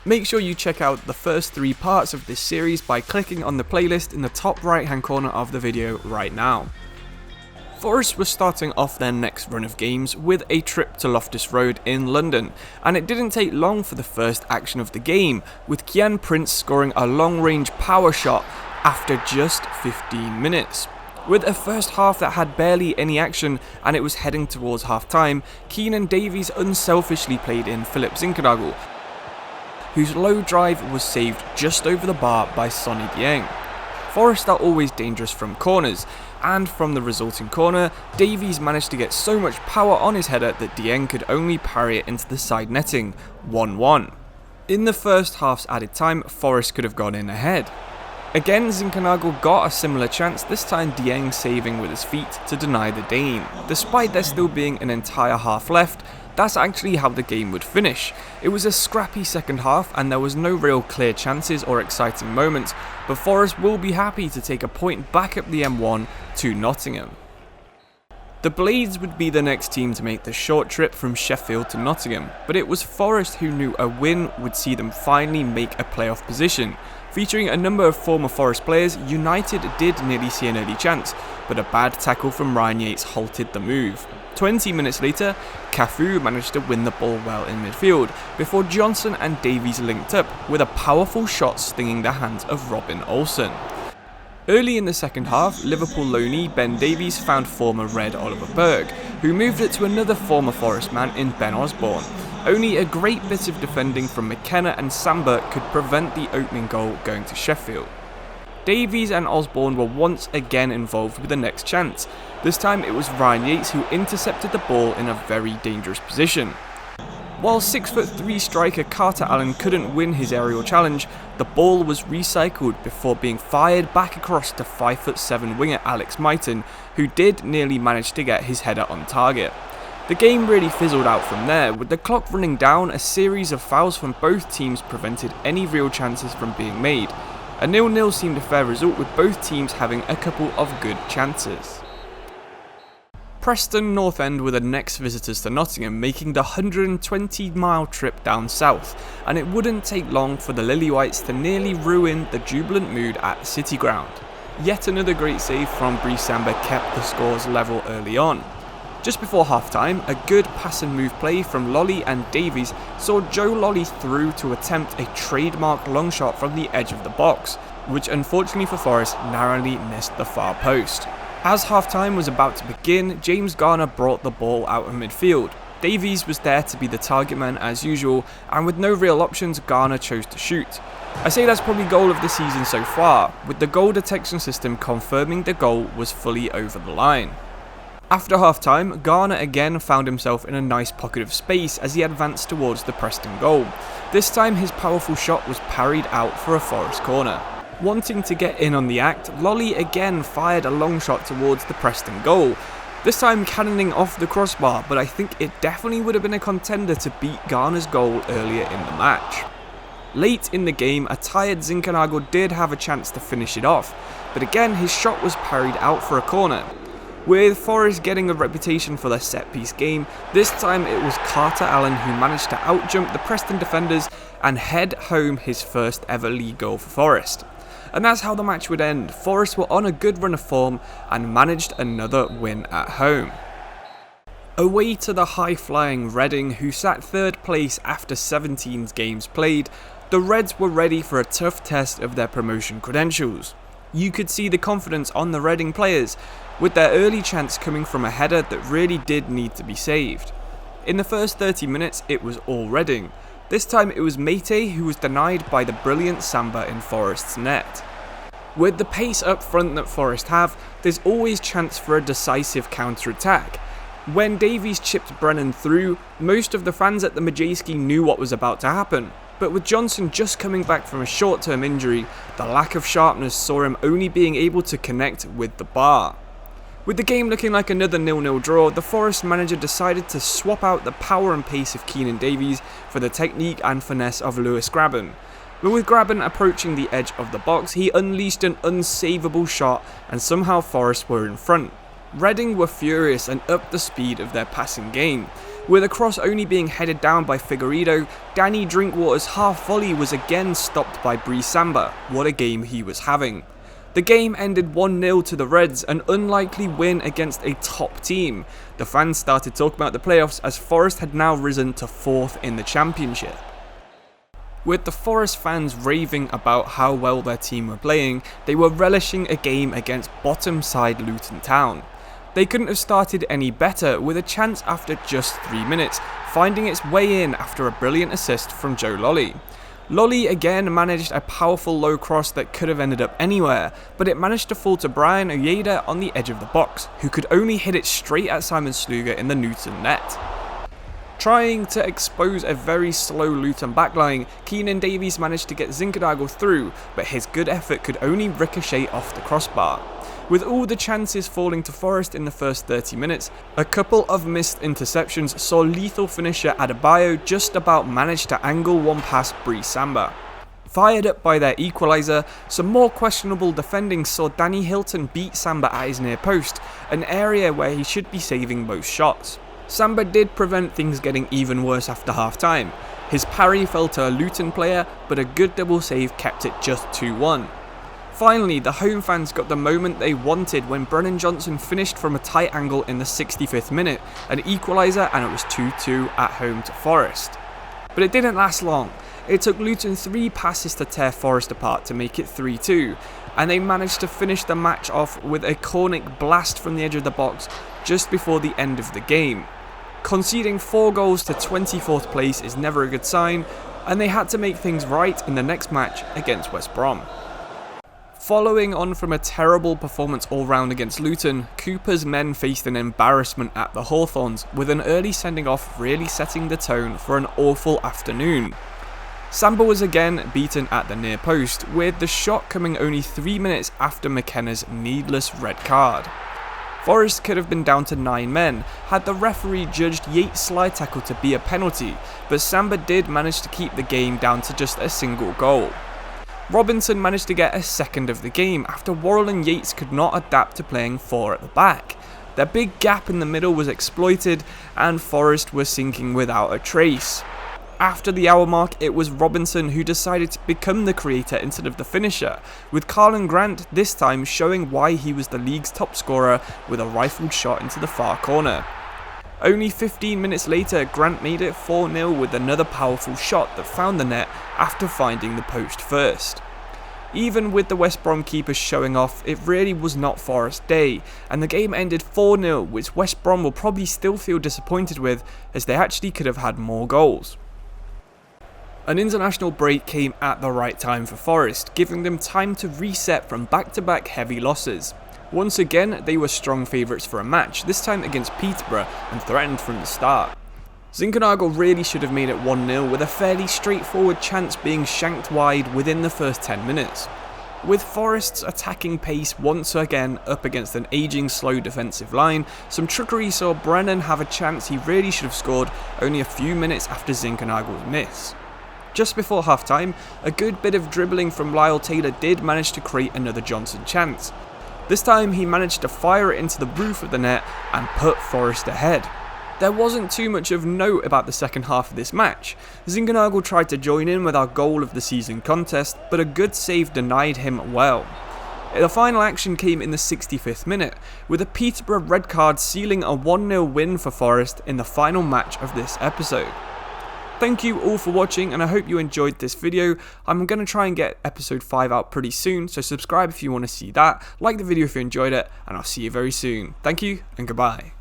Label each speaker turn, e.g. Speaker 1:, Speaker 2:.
Speaker 1: Make sure you check out the first 3 parts of this series by clicking on the playlist in the top right hand corner of the video right now. Forest was starting off their next run of games with a trip to Loftus Road in London, and it didn't take long for the first action of the game, with Kian Prince scoring a long-range power shot after just 15 minutes. With a first half that had barely any action and it was heading towards half-time, Keenan Davies unselfishly played in Philip Zinkernagel, whose low drive was saved just over the bar by Sonny Dieng. Forest are always dangerous from corners, and from the resulting corner, Davies managed to get so much power on his header that Dieng could only parry it into the side netting, 1-1. In the first half's added time, Forest could have gone in ahead. Again, Zinkernagel got a similar chance, this time Dieng saving with his feet to deny the Dane. Despite there still being an entire half left, that's actually how the game would finish. It was a scrappy second half and there was no real clear chances or exciting moments, but Forest will be happy to take a point back up the M1 to Nottingham. The Blades would be the next team to make the short trip from Sheffield to Nottingham, but it was Forest who knew a win would see them finally make a playoff position. Featuring a number of former Forest players, United did nearly see an early chance, but a bad tackle from Ryan Yates halted the move. 20 minutes later, Cafu managed to win the ball well in midfield, before Johnson and Davies linked up, with a powerful shot stinging the hands of Robin Olsen. Early in the second half, Liverpool loanee Ben Davies found former Red Oliver Berg, who moved it to another former Forest man in Ben Osborne. Only a great bit of defending from McKenna and Samba could prevent the opening goal going to Sheffield. Davies and Osborne were once again involved with the next chance. This time it was Ryan Yates who intercepted the ball in a very dangerous position. While 6'3" striker Carter Allen couldn't win his aerial challenge, the ball was recycled before being fired back across to 5'7" winger Alex Mighton, who did nearly manage to get his header on target. The game really fizzled out from there, with the clock running down. A series of fouls from both teams prevented any real chances from being made. A 0-0 seemed a fair result, with both teams having a couple of good chances. Preston North End were the next visitors to Nottingham, making the 120-mile trip down south, and it wouldn't take long for the Lily-Whites to nearly ruin the jubilant mood at City Ground. Yet another great save from Brice Samba kept the scores level early on. Just before half-time, a good pass and move play from Lolly and Davies saw Joe Lolly through to attempt a trademark long shot from the edge of the box, which unfortunately for Forest narrowly missed the far post. As half-time was about to begin, James Garner brought the ball out of midfield. Davies was there to be the target man as usual, and with no real options, Garner chose to shoot. I say that's probably goal of the season so far, with the goal detection system confirming the goal was fully over the line. After half-time, Garner again found himself in a nice pocket of space as he advanced towards the Preston goal. This time his powerful shot was parried out for a Forest corner. Wanting to get in on the act, Lolly again fired a long shot towards the Preston goal, this time cannoning off the crossbar, but I think it definitely would have been a contender to beat Garner's goal earlier in the match. Late in the game, a tired Zinkernagel did have a chance to finish it off, but again his shot was parried out for a corner. With Forest getting a reputation for their set-piece game, this time it was Carter Allen who managed to outjump the Preston defenders and head home his first ever league goal for Forest. And that's how the match would end. Forest were on a good run of form and managed another win at home. Away to the high-flying Reading, who sat third place after 17 games played, the Reds were ready for a tough test of their promotion credentials. You could see the confidence on the Reading players, with their early chance coming from a header that really did need to be saved. In the first 30 minutes, it was all Reading. This time it was Meite who was denied by the brilliant Samba in Forest's net. With the pace up front that Forest have, there's always chance for a decisive counter-attack. When Davies chipped Brennan through, most of the fans at the Madejski knew what was about to happen. But with Johnson just coming back from a short-term injury, the lack of sharpness saw him only being able to connect with the bar. With the game looking like another 0-0 draw, the Forest manager decided to swap out the power and pace of Keenan Davies for the technique and finesse of Lewis Grabban. But with Grabban approaching the edge of the box, he unleashed an unsavable shot and somehow Forest were in front. Reading were furious and upped the speed of their passing game. With a cross only being headed down by Figueiredo, Danny Drinkwater's half volley was again stopped by Brice Samba. What a game he was having. The game ended 1-0 to the Reds, an unlikely win against a top team. The fans started talking about the playoffs as Forest had now risen to 4th in the championship. With the Forest fans raving about how well their team were playing, they were relishing a game against bottom side Luton Town. They couldn't have started any better, with a chance after just 3 minutes, finding its way in after a brilliant assist from Joe Lolly. Lolly again managed a powerful low cross that could have ended up anywhere, but it managed to fall to Brian Ojeda on the edge of the box, who could only hit it straight at Simon Sluga in the Luton net. Trying to expose a very slow Luton backline, Keenan Davies managed to get Zinkernagel through, but his good effort could only ricochet off the crossbar. With all the chances falling to Forest in the first 30 minutes, a couple of missed interceptions saw lethal finisher Adebayo just about manage to angle one past Brice Samba. Fired up by their equaliser, some more questionable defending saw Danny Hilton beat Samba at his near post, an area where he should be saving most shots. Samba did prevent things getting even worse after half time. His parry fell to a Luton player, but a good double save kept it just 2-1. Finally, the home fans got the moment they wanted when Brennan Johnson finished from a tight angle in the 65th minute, an equaliser, and it was 2-2 at home to Forest. But it didn't last long. It took Luton 3 passes to tear Forest apart to make it 3-2, and they managed to finish the match off with a cornic blast from the edge of the box just before the end of the game. Conceding 4 goals to 24th place is never a good sign, and they had to make things right in the next match against West Brom. Following on from a terrible performance all round against Luton, Cooper's men faced an embarrassment at the Hawthorns, with an early sending off really setting the tone for an awful afternoon. Samba was again beaten at the near post, with the shot coming only 3 minutes after McKenna's needless red card. Forest could have been down to 9 men had the referee judged Yates' slide tackle to be a penalty, but Samba did manage to keep the game down to just a single goal. Robinson managed to get a second of the game after Worrell and Yates could not adapt to playing 4 at the back. Their big gap in the middle was exploited and Forest was sinking without a trace. After the hour mark, it was Robinson who decided to become the creator instead of the finisher, with Karlan Grant this time showing why he was the league's top scorer with a rifled shot into the far corner. Only 15 minutes later, Grant made it 4-0 with another powerful shot that found the net after finding the post first. Even with the West Brom keeper showing off, it really was not Forest Day, and the game ended 4-0, which West Brom will probably still feel disappointed with, as they actually could have had more goals. An international break came at the right time for Forest, giving them time to reset from back-to-back heavy losses. Once again, they were strong favourites for a match, this time against Peterborough, and threatened from the start. Zinkernagel really should have made it 1-0 with a fairly straightforward chance being shanked wide within the first 10 minutes. With Forest's attacking pace once again up against an ageing slow defensive line, some trickery saw Brennan have a chance he really should have scored only a few minutes after Zinkernagel's miss. Just before half time, a good bit of dribbling from Lyle Taylor did manage to create another Johnson chance. This time he managed to fire it into the roof of the net and put Forest ahead. There wasn't too much of note about the second half of this match. Zinkernagel tried to join in with our goal of the season contest, but a good save denied him well. The final action came in the 65th minute, with a Peterborough red card sealing a 1-0 win for Forest in the final match of this episode. Thank you all for watching, and I hope you enjoyed this video. I'm going to try and get episode 5 out pretty soon, so subscribe if you want to see that, like the video if you enjoyed it, and I'll see you very soon. Thank you, and goodbye.